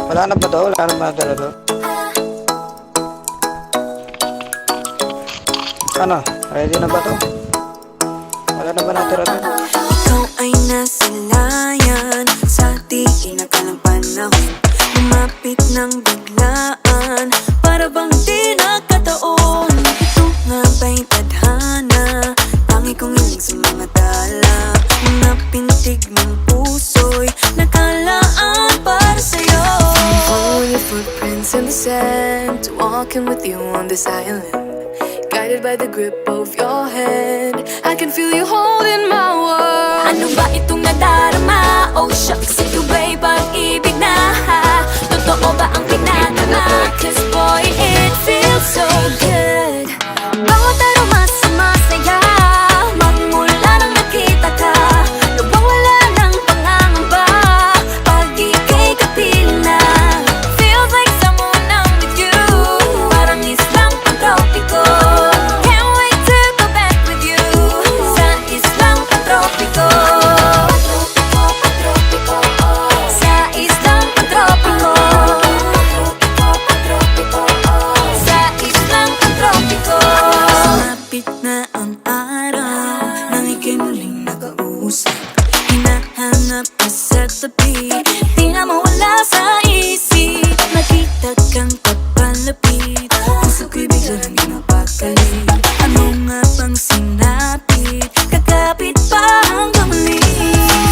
Wala na ba to? Wala na ba to? Ano? Ready na ba to? Wala na ba natira to? Ikaw ay nasilayan sa di inakalang panahon. Lumapit ng biglaan, para bang di nakataon. Ito nga ba'y tadhana? Tangi kong hiling sa mga dala. Mga pintig ng puso'y nakalaan para sa'yo. Following your footprints in the sand, walking with you on this island, guided by the grip of your hand. I can feel you holding my world. Ano ba itong nadarama? Oh shucks, ito ba'y pag-ibig na? Totoo ba ang pinadama? Cause boy, it feels so good. Bawat aroma sumasaya, magmula nang nakita ka. Nawawala ng pangangamba pag ika'y kapiling na. Feels like someone I'm with you, parang islang pantropiko. Can't wait to go back with you sa islang pantropiko. Sa islang pantropiko. Sa islang pantropiko. Sumapit na ang araw nang ika'y muling nakausap. Hinahanap ka sa tabi, di na mawala sa isip. Nakita kang papalapit, puso ko'y bigla lang ginapakali. Ano nga bang sinapit? Kakapit pa hanggang muli.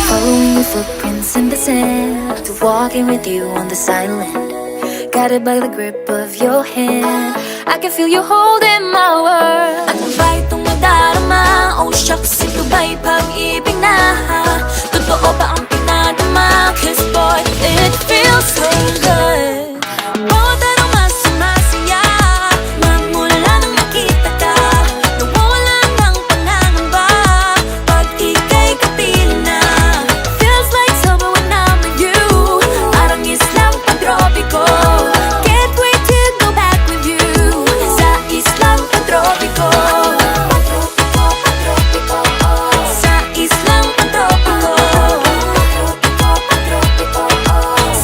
Following your footprints in the sand, to walking with you on this island, guided by the grip of your hand. I can feel you holding my world. Ano ba itong nadarama? Oh shucks, ito ba'y pag-ibig na? Totoo ba ang pinadama? Cause boy, it feels so good. Bawat aroma sumasaya, magmula nang nakita ka. Nawawala ng pangangamba pag ika'y kapiling na. Feels like summer when I'm with you, parang islang pantropiko. Can't wait to go back with you sa islang pantropiko. Sa islang pantropiko.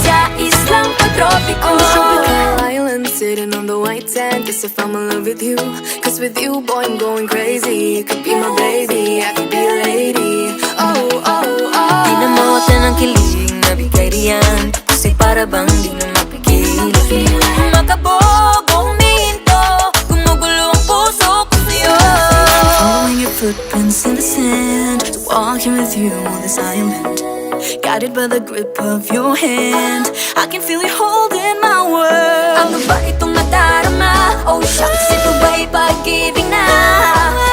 Sa islang pantropiko. On the tropical island, sitting on the white sand, as if I'm in love with you. Cause with you, boy, I'm going crazy. You could be my baby, I could be a lady. Oh, oh, oh. Di na mawata ng kilig na bigay riyan, kasi para bang di na mapigil. Makabog o huminto, gumugulo ang puso ko sa'yo. Following your footprints in the sand, walking with you on this island, guided by the grip of your hand. I can feel you holding my world. Ano ba itong nadarama? Oh shucks, ito ba'y pag-ibig na?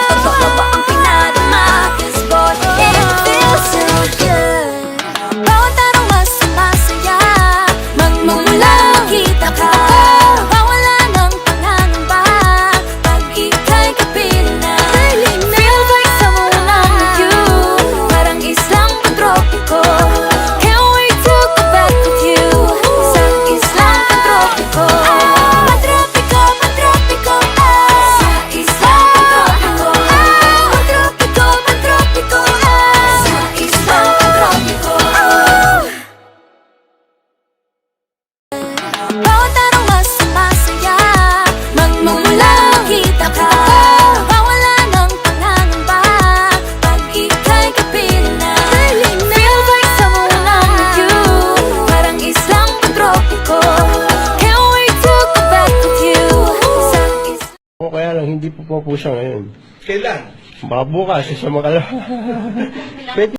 Totoo ba ang pinadama? Cause boy, it feels so good. Bawat aroma sumasaya, magmumula makita ka. Nawawala ng pangangamba pag ika'y kapiling na. Feels like someone I'm with you, parang islang pantropiko. Can't wait to go back with you sa islang pantropiko. Pantropiko, pantropiko. Sa islang pantropiko. Pantropiko, pantropiko. Sa islang pantropiko. Bawat aroma sumasaya, magmumula makita ka. Nawawala ng pangangamba pag ika'y kapiling na. Feels like someone I'm with you, parang islang pantropiko. Can't wait to go back with you sa islang. O kaya lang, hindi po siya ngayon. Kailan? Baka bukas, sa makalawa. Pwede